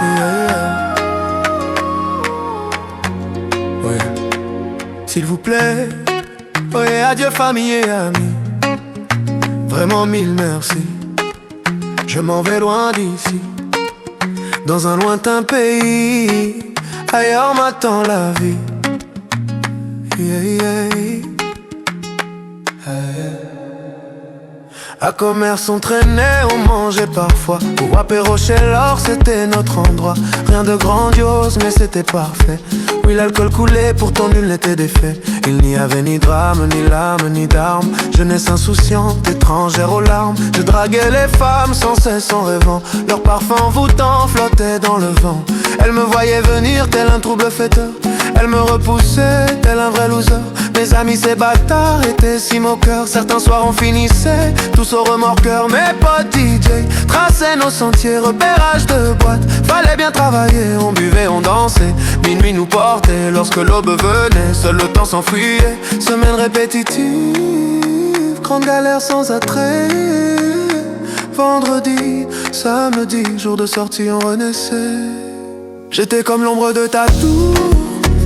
Yeah. Ouais. S'il vous plaît, ouais, adieu famille et amis. Vraiment mille merci. Je m'en vais loin d'ici, dans un lointain pays. Ailleurs m'attend la vie. Yeah, yeah. À commerce on traînait, on mangeait parfois. Au apéro chez l'or, c'était notre endroit. Rien de grandiose, mais c'était parfait. Oui, l'alcool coulait, pourtant nul n'était défait. Il n'y avait ni drame, ni lame, ni d'armes. Jeunesse insouciante, étrangère aux larmes. Je draguais les femmes sans cesse en rêvant. Leur parfum envoûtant flottait dans le vent. Elles me voyaient venir tel un trouble fêteur. Elles me repoussaient tel un vrai loser. Mes amis ces bâtards étaient si moqueurs. Certains soirs on finissait tous au remorqueur. Mes potes DJ traçaient nos sentiers, repérage de boîtes. Fallait bien travailler, on buvait, on dansait. Minuit nous portait, lorsque l'aube venait, seul le temps s'enfuyait. Semaine répétitive, grande galère sans attrait. Vendredi, samedi, jour de sortie on renaissait. J'étais comme l'ombre de ta tour.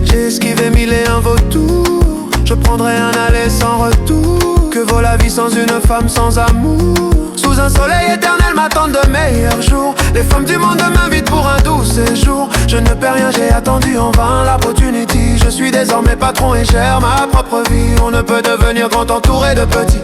J'ai esquivé mille et un vautours. Je prendrai un aller sans retour. Que vaut la vie sans une femme sans amour? Sous un soleil éternel m'attendent de meilleurs jours. Les femmes du monde m'invitent pour un doux séjour. Je ne perds rien, j'ai attendu en vain l'opportunité. Je suis désormais patron et gère ma propre vie. On ne peut devenir grand entouré de petits.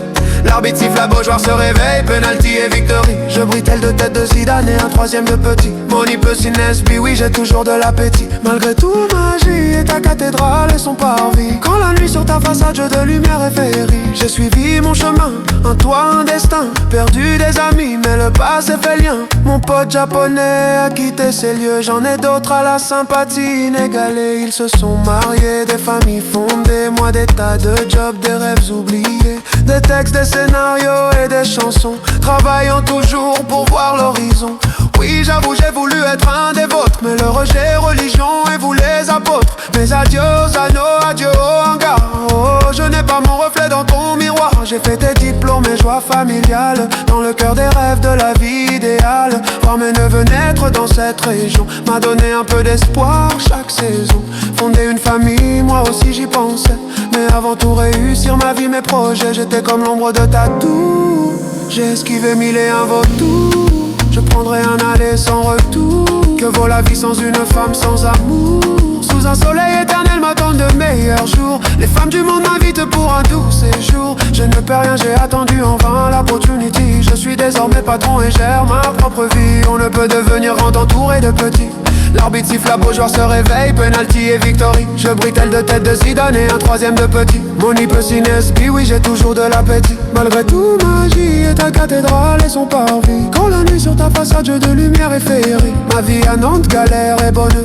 L'arbitre siffle, la Beaujoire se réveille, penalty et victory. Je brille tel de tête de Zidane et un troisième de petit. Moni peu Nesby, oui j'ai toujours de l'appétit. Malgré tout magie et ta cathédrale et son parvis. Quand la nuit sur ta façade jeu de lumière et féerie. J'ai suivi mon chemin, un toit, un destin. Perdu des amis mais le passé fait lien. Mon pote japonais a quitté ces lieux. J'en ai d'autres à la sympathie inégalée. Ils se sont mariés, des familles fondées. Moi des tas de jobs, des rêves oubliés. Des textes, des scénarios et des chansons, travaillant toujours pour voir l'horizon. Oui, j'avoue, j'ai voulu être un des vôtres, mais le rejet, religion et vous les apôtres. Mes adieux anneaux, adieu au hangar. Oh, je n'ai pas mon reflet dans ton miroir. J'ai fait tes diplômes et joies familiales, dans le cœur des rêves de la vie idéale. Voir mes neveux naître dans cette région m'a donné un peu d'espoir chaque saison. Fonder une famille, moi aussi j'y pensais. Mais avant tout réussir ma vie, mes projets, j'étais comme l'ombre de ta tour. J'ai esquivé mille et un vautours. Je prendrai un aller sans retour. Que vaut la vie sans une femme sans amour? Sous un soleil éternel m'attendent de meilleurs jours. Les femmes du monde m'invitent pour un doux séjour. Je ne perds rien, j'ai attendu en vain l'opportunité. Je suis désormais patron et gère ma propre vie. On ne peut devenir grand entouré de petits. L'arbitre siffle, la Beaujoire se réveille, penalty et victory. Je brille tel de tête de Zidane et un troisième de petit. Moni peu Nesby, oui j'ai toujours de l'appétit. Malgré tout magie et ta cathédrale et son parvis. Quand la nuit sur ta façade jeu de lumière et féerie. Ma vie à Nantes, galère et bonheur.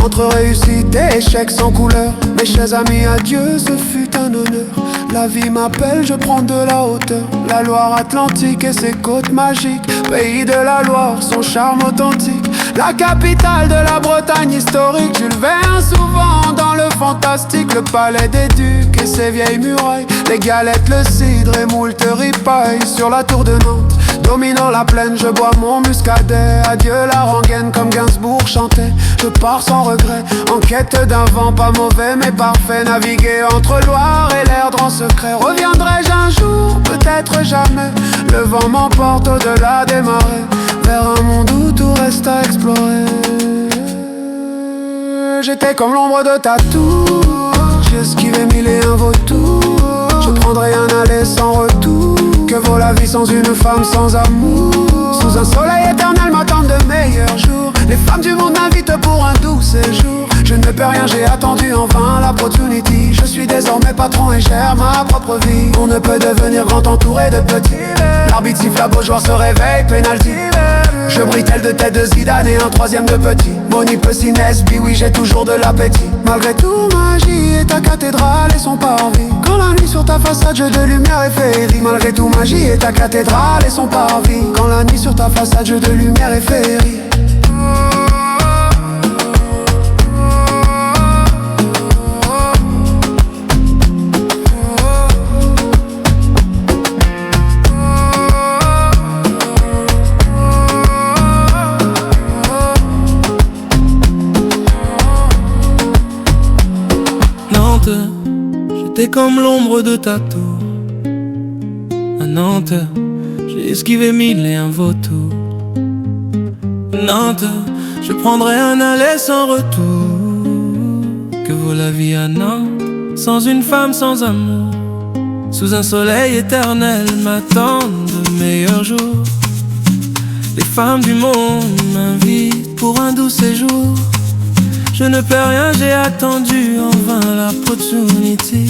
Entre réussite et échec sans couleur. Mes chers amis, adieu, ce fut un honneur. La vie m'appelle, je prends de la hauteur. La Loire-Atlantique et ses côtes magiques. Pays de la Loire, son charme authentique. La capitale de la Bretagne historique. Jules Verne souvent dans le fantastique. Le palais des ducs et ses vieilles murailles. Les galettes, le cidre et moult ripailles. Sur la tour de Nantes, dominant la plaine, je bois mon muscadet. Adieu la rengaine comme Gainsbourg chantait. Je pars sans regret, en quête d'un vent pas mauvais mais parfait. Naviguer entre Loire et l'Erdre en secret. Reviendrai-je un jour? Peut-être jamais. Le vent m'emporte au-delà des marais, vers un monde où tout reste à explorer. J'étais comme l'ombre de ta tour. J'ai esquivé mille et un vautours. Je prendrai un aller sans retour. Que vaut la vie sans une femme sans amour? Sous un soleil éternel m'attendent de meilleurs jours. Les femmes du monde m'invitent pour un doux séjour. Je ne peux rien, j'ai attendu en vain l'opportunité. Je suis désormais patron et gère ma propre vie. On ne peut devenir grand entouré de petits. L'arbitre siffle, la Beaujoire se réveille, penalty. Je brille tel de tête de Zidane et un troisième de petit. Moni peu Nesby, oui j'ai toujours de l'appétit. Malgré tout magie et ta cathédrale et son parvis. Quand la nuit sur ta façade jeu de lumière et féerie. Malgré tout magie et ta cathédrale et son parvis. Quand la nuit sur ta façade jeu de lumière et féerie. J'étais comme l'ombre de ta tour. À Nantes, j'ai esquivé 1001 vautours. Nantes, je prendrai un aller sans retour. Que vaut la vie à Nantes, sans une femme, sans amour? Sous un soleil éternel m'attendent de meilleurs jours. Les femmes du monde m'invitent pour un doux séjour. Je ne perds rien, j'ai attendu en vain l'opportunité.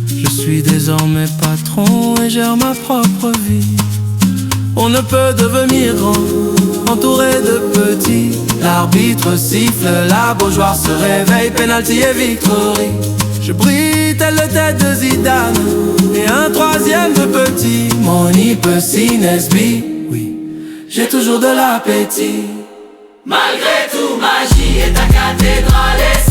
Je suis désormais patron et gère ma propre vie. On ne peut devenir grand, entouré de petits. L'arbitre siffle, la Beaujoire se réveille, penalty et victory. Je brille telle le tête de Zidane et un troisième de petit. Money, Pussy, Nesby, oui, j'ai toujours de l'appétit. Malgré tout, magie est ta cathédrale.